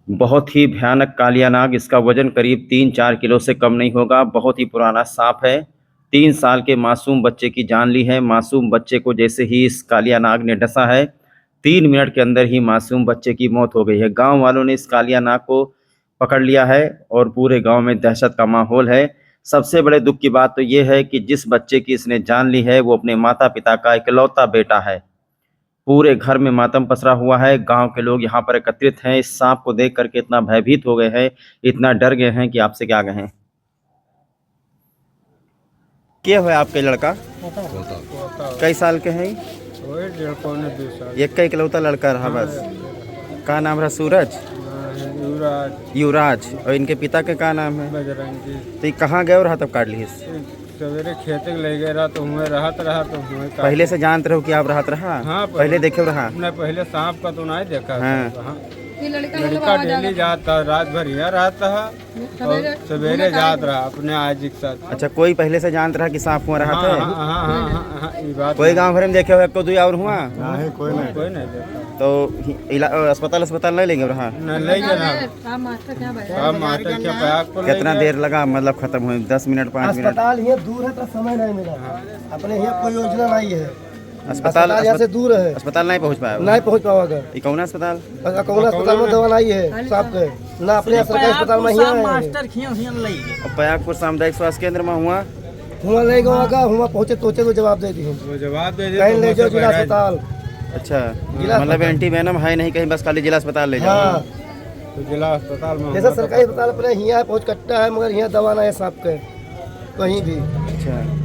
बहुत ही भयानक कालिया नाग। इसका वजन करीब 3-4 किलो से कम नहीं होगा। बहुत ही पुराना सांप है। 3 साल के मासूम बच्चे की जान ली है। मासूम बच्चे को जैसे ही इस कालिया नाग ने डसा है, 3 मिनट के अंदर ही मासूम बच्चे की मौत हो गई है। गांव वालों ने इस कालिया नाग को पकड़ लिया है और पूरे गांव में दहशत का माहौल है। सबसे बड़े दुख की बात तो यह है कि जिस बच्चे की इसने जान ली है वो अपने माता पिता का इकलौता बेटा है। पूरे घर में मातम पसरा हुआ है। गांव के लोग यहाँ पर एकत्रित हैं। इस सांप को देख करके इतना भयभीत हो गए हैं, इतना डर गए हैं कि आपसे क्या कहें। क्या हुआ आपके लड़का? कई साल के हैं? वही 1.5-2 साल। एक का इकलौता लड़का रहा बस? का नाम रहा? सूरज? युवराज। युवराज। और इनके पिता के का नाम है? बजरंगी। तो ये कहाँ गए और तब काट ली? सवेरे खेत ले गए रहा तो हुए रहत रहा तो हुए पहले से जानते रहो कि आप रहत रहा? हाँ, पहले देखे रहा? हमने पहले सांप का तो नहीं देखा। हाँ। लड़का डेली जाता, रात भर यहाँ रहता है और सवेरे जात रहा अपने आज के साथ। अच्छा, कोई पहले से जानता रहा कि सांप हुआ रहा था? हाँ, ये बात कोई गांव भर में देखे हुए? कोई और हुआ? नहीं, कोई नहीं देखा। तो अस्पताल नहीं लेंगे रहा? नहीं ले गए ना। अब मास्टर के बैग को कितना देर लगा मतलब खत्म हुए? 10 मिनट, 5 मिनट? अस्पताल ये दूर है तो समय नहीं मिला। अपने यहाँ कोई योजना नहीं है। अस्पताल यहाँ से दूर है, अस्पताल नहीं पहुंच पाया? नहीं पहुँच पाओगे। ये कौन अस्पताल? कौन अस्पताल में दवा नहीं है साहब के, ना अपने सरकारी अस्पताल में यहाँ और पयागपुर सामुदायिक स्वास्थ्य केंद्र में हुआ? हुआ नहीं गवा हुआ पहुँचे तो जवाब दे दिए। वो जवाब दे कहीं ले जाओ जिला अस्पताल। अच्छा, मतलब एंटी वेनम है नहीं कहीं, बस खाली जिला अस्पताल ले जाओ? हाँ, तो जिला अस्पताल में जैसे सरकारी अस्पताल अपने यहाँ पहुँच कट्टा है, मगर यहाँ दवा नहीं है साहब के कहीं भी। अच्छा,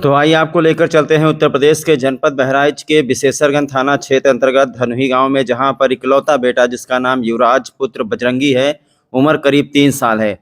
तो आइए आपको लेकर चलते हैं उत्तर प्रदेश के जनपद बहराइच के विशेषरगंज थाना क्षेत्र अंतर्गत धनुही गांव में, जहां पर इकलौता बेटा जिसका नाम युवराज पुत्र बजरंगी है, उम्र करीब 3 साल है।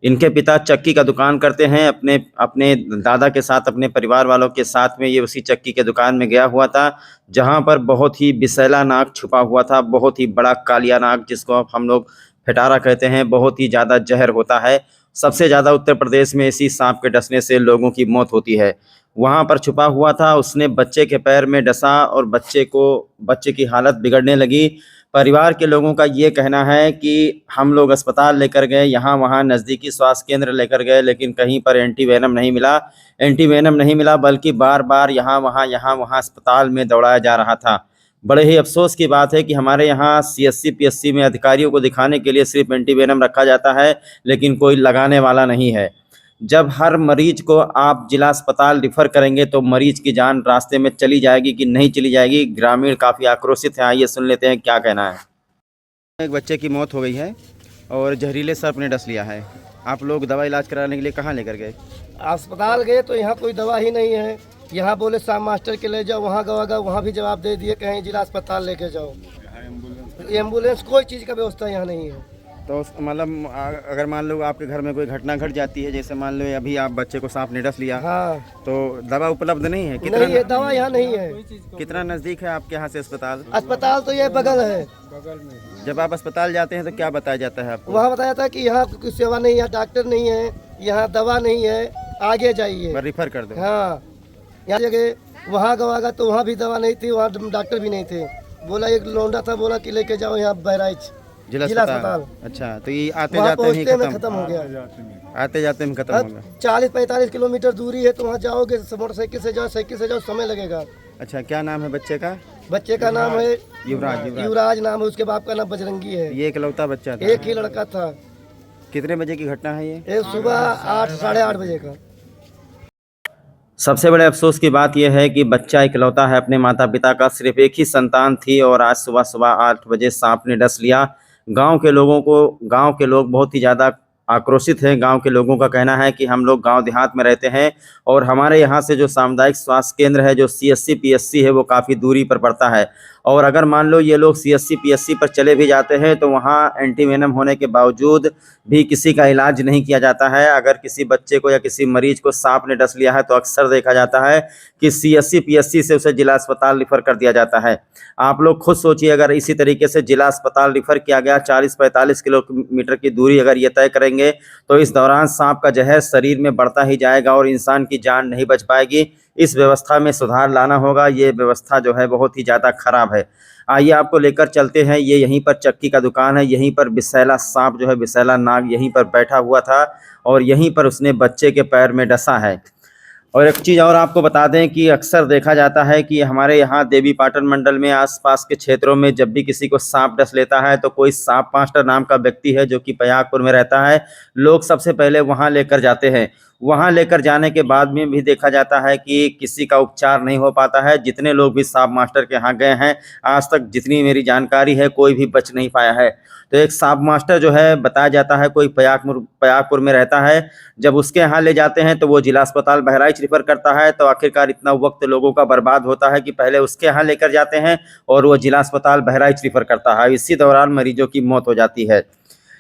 इनके पिता चक्की का दुकान करते हैं। अपने अपने दादा के साथ, अपने परिवार वालों के साथ में ये उसी चक्की के दुकान में गया हुआ था, जहां पर बहुत ही विषैला नाग छुपा हुआ था। बहुत ही बड़ा कालिया नाग, जिसको हम लोग फटारा कहते हैं। बहुत ही ज़्यादा जहर होता है। सबसे ज़्यादा उत्तर प्रदेश में इसी सांप के डसने से लोगों की मौत होती है। वहाँ पर छुपा हुआ था। उसने बच्चे के पैर में डसा और बच्चे की हालत बिगड़ने लगी। परिवार के लोगों का ये कहना है कि हम लोग अस्पताल लेकर गए, यहाँ वहाँ नज़दीकी स्वास्थ्य केंद्र लेकर गए, लेकिन कहीं पर एंटी वेनम नहीं मिला, बल्कि बार बार यहाँ वहाँ अस्पताल में दौड़ाया जा रहा था। बड़े ही अफसोस की बात है कि हमारे यहाँ CSC PSC में अधिकारियों को दिखाने के लिए सिर्फ एंटी वेनम रखा जाता है, लेकिन कोई लगाने वाला नहीं है। जब हर मरीज को आप जिला अस्पताल रिफ़र करेंगे तो मरीज की जान रास्ते में चली जाएगी कि नहीं चली जाएगी। ग्रामीण काफ़ी आक्रोशित हैं। आइए सुन लेते हैं क्या कहना है। एक बच्चे की मौत हो गई है और जहरीले सर्प ने डस लिया है। आप लोग दवा इलाज कराने के लिए कहाँ लेकर गए? अस्पताल गए तो यहाँ कोई दवा ही नहीं है। यहाँ बोले साहब मास्टर के ले जाओ, वहाँ गवा वहाँ भी जवाब दे दिए कहीं जिला अस्पताल लेके जाओ। एम्बुलेंस कोई चीज़ का व्यवस्था यहाँ नहीं है। तो मतलब अगर मान लो आपके घर में कोई घटना घट जाती है, जैसे मान लो अभी आप बच्चे को सांप ने डस लिया, हाँ, तो दवा उपलब्ध नहीं है? कितना नहीं है, दवा यहाँ नहीं है। कितना नज़दीक है आपके यहाँ से अस्पताल? अस्पताल तो ये बगल है। जब आप अस्पताल जाते हैं तो क्या बताया जाता है आपको? वहाँ बताया था कि यहाँ कोई सेवा नहीं है, डॉक्टर नहीं है, यहाँ दवा नहीं है, आगे जाइए, रिफर कर दो। हाँ, यहाँ जगह वहाँ गवागा तो वहाँ भी दवा नहीं थी, वहाँ डॉक्टर भी नहीं थे। बोला एक लौंडा था, बोला कि लेके जाओ यहाँ बहराइच जिला अस्पताल। अच्छा, तो ये आते जाते ही खत्म हो गया। आते जाते में खत्म हो गया। 40-45 किलोमीटर दूरी है, तो वहाँ जाओगे मोटरसाइकिल से जाओ, समय लगेगा। अच्छा, क्या नाम है बच्चे का? बच्चे का नाम है युवराज नाम है। उसके बाप का नाम बजरंगी है। ये इकलौता बच्चा था? एक ही लड़का था। कितने बजे की घटना है ये? सुबह 8 साढ़े 8 बजे का। सबसे बड़े अफसोस की बात यह है कि बच्चा इकलौता है, अपने माता पिता का सिर्फ एक ही संतान थी, और आज सुबह 8 बजे सांप ने डस लिया। गांव के लोग बहुत ही ज़्यादा आक्रोशित हैं। गांव के लोगों का कहना है कि हम लोग गांव देहात में रहते हैं और हमारे यहाँ से जो सामुदायिक स्वास्थ्य केंद्र है, जो CSC PSC है, वो काफ़ी दूरी पर पड़ता है। और अगर मान लो ये लोग CSC PSC पर चले भी जाते हैं तो वहाँ एंटी वेनम होने के बावजूद भी किसी का इलाज नहीं किया जाता है। अगर किसी बच्चे को या किसी मरीज को सांप ने डस लिया है तो अक्सर देखा जाता है कि CSC PSC से उसे जिला अस्पताल रिफ़र कर दिया जाता है। आप लोग खुद सोचिए, अगर इसी तरीके से जिला अस्पताल रिफ़र किया गया, 40-45 किलोमीटर की दूरी अगर ये तय करेंगे, तो इस दौरान सांप का जहर शरीर में बढ़ता ही जाएगा और इंसान की जान नहीं बच पाएगी। इस व्यवस्था में सुधार लाना होगा। ये व्यवस्था जो है बहुत ही ज़्यादा खराब है। आइए आपको लेकर चलते हैं। ये यहीं पर चक्की का दुकान है, यहीं पर विषैला सांप जो है, विषैला नाग यहीं पर बैठा हुआ था और यहीं पर उसने बच्चे के पैर में डसा है। और एक चीज़ और आपको बता दें कि अक्सर देखा जाता है कि हमारे यहाँ देवीपाटन मंडल में आसपास के क्षेत्रों में जब भी किसी को सांप डस लेता है तो कोई सांप मास्टर नाम का व्यक्ति है जो कि प्रयागपुर में रहता है। लोग सबसे पहले वहाँ लेकर जाते हैं। वहाँ लेकर जाने के बाद में भी देखा जाता है कि किसी का उपचार नहीं हो पाता है। जितने लोग भी सांप मास्टर के यहाँ गए हैं, आज तक जितनी मेरी जानकारी है, कोई भी बच नहीं पाया है। तो एक सांप मास्टर जो है बताया जाता है कोई प्रयागपुर में रहता है। जब उसके यहाँ ले जाते हैं तो वो जिला अस्पताल बहराइच रिफ़र करता है। तो आखिरकार इतना वक्त लोगों का बर्बाद होता है कि पहले उसके यहाँ लेकर जाते हैं और वो जिला अस्पताल बहराइच रिफ़र करता है। इसी दौरान मरीजों की मौत हो जाती है।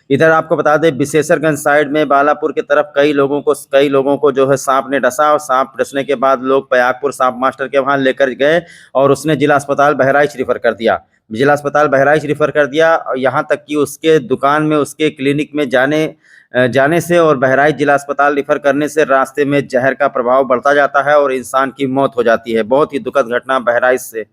इधर आपको बता दें विशेषरगंज साइड में बालापुर की तरफ कई लोगों को जो है सांप ने डसा और सांप डसने के बाद लोग प्रयागपुर सांप मास्टर के वहाँ लेकर गए और उसने जिला अस्पताल बहराइच रिफ़र कर दिया। जिला अस्पताल बहराइच रिफ़र कर दिया और यहाँ तक कि उसके दुकान में, उसके क्लिनिक में जाने से और बहराइच जिला अस्पताल रिफ़र करने से रास्ते में जहर का प्रभाव बढ़ता जाता है और इंसान की मौत हो जाती है। बहुत ही दुखद घटना बहराइच से।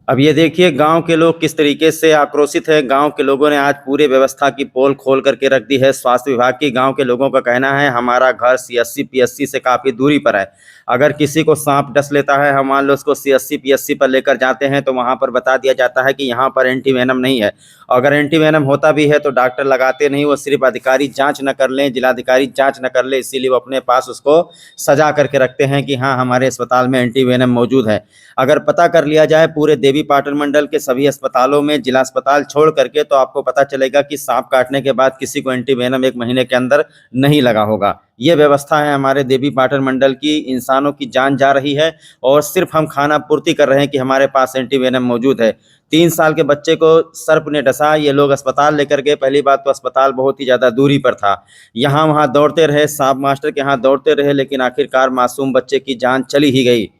अब ये देखिए गांव के लोग किस तरीके से आक्रोशित है। गांव के लोगों ने आज पूरे व्यवस्था की पोल खोल करके रख दी है स्वास्थ्य विभाग की। गांव के लोगों का कहना है हमारा घर सीएससी पीएससी से काफ़ी दूरी पर है। अगर किसी को सांप डस लेता है, हम मान लो उसको सीएससी पीएससी पर लेकर जाते हैं तो वहां पर बता दिया जाता है कि यहाँ पर एंटीवेनम नहीं है। अगर एंटीवेनम होता भी है तो डॉक्टर लगाते नहीं, वो सिर्फ अधिकारी जाँच न कर लें, जिलाधिकारी जाँच न कर ले, इसीलिए वो अपने पास उसको सजा करके रखते हैं कि हाँ हमारे अस्पताल में एंटीवेनम मौजूद है। अगर पता कर लिया जाए पूरे देवीपाटन मंडल के सभी अस्पतालों में, जिला अस्पताल छोड़ करके, तो आपको पता चलेगा कि सांप काटने के बाद किसी को एंटीवेनम 1 महीने के अंदर नहीं लगा होगा। ये व्यवस्था है हमारे देवीपाटन मंडल की। इंसानों की जान जा रही है और सिर्फ हम खाना पूर्ति कर रहे हैं कि हमारे पास एंटीवेनम मौजूद है। 3 साल के बच्चे को सर्प ने डसा, ये लोग अस्पताल लेकर गए। पहली बात तो अस्पताल बहुत ही ज़्यादा दूरी पर था, यहाँ वहाँ दौड़ते रहे, सांप मास्टर के यहाँ दौड़ते रहे, लेकिन आखिरकार मासूम बच्चे की जान चली ही गई।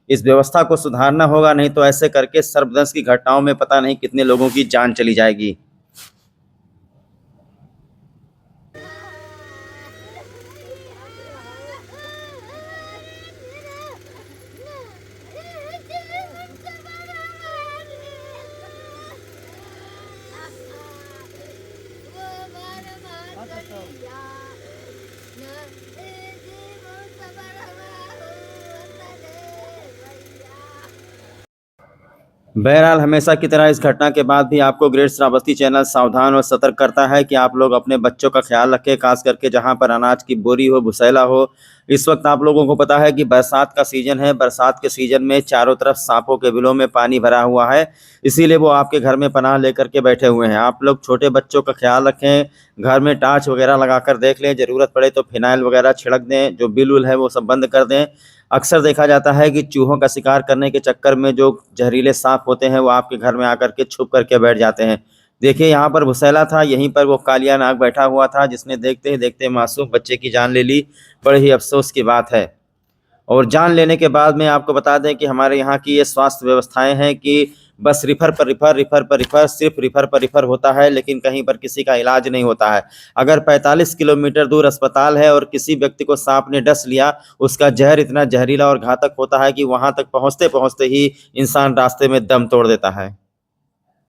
इस व्यवस्था को सुधारना होगा, नहीं तो ऐसे करके सर्पदंश की घटनाओं में पता नहीं कितने लोगों की जान चली जाएगी। बहरहाल हमेशा की तरह इस घटना के बाद भी आपको ग्रेट श्रावस्ती चैनल सावधान और सतर्क करता है कि आप लोग अपने बच्चों का ख्याल रखें, खास करके जहां पर अनाज की बोरी हो, भुसैला हो। इस वक्त आप लोगों को पता है कि बरसात का सीज़न है। बरसात के सीज़न में चारों तरफ सांपों के बिलों में पानी भरा हुआ है, इसीलिए वो आपके घर में पनाह लेकर के बैठे हुए हैं। आप लोग छोटे बच्चों का ख्याल रखें, घर में टार्च वगैरह लगाकर देख लें, ज़रूरत पड़े तो फिनाइल वगैरह छिड़क दें, जो बिल उल है वो सब बंद कर दें। अक्सर देखा जाता है कि चूहों का शिकार करने के चक्कर में जो जहरीले सांप होते हैं वो आपके घर में आकर के छुप करके बैठ जाते हैं। देखिए यहाँ पर भुसैला था, यहीं पर वो कालिया नाग बैठा हुआ था जिसने देखते ही देखते मासूम बच्चे की जान ले ली। बड़े ही अफसोस की बात है। और जान लेने के बाद में आपको बता दें कि हमारे यहाँ की ये स्वास्थ्य व्यवस्थाएं हैं कि बस रिफ़र पर रिफ़र, सिर्फ रिफ़र पर रिफ़र होता है, लेकिन कहीं पर किसी का इलाज नहीं होता है। अगर 45 किलोमीटर दूर अस्पताल है और किसी व्यक्ति को सांप ने डस लिया, उसका जहर इतना जहरीला और घातक होता है कि वहाँ तक पहुँचते पहुँचते ही इंसान रास्ते में दम तोड़ देता है।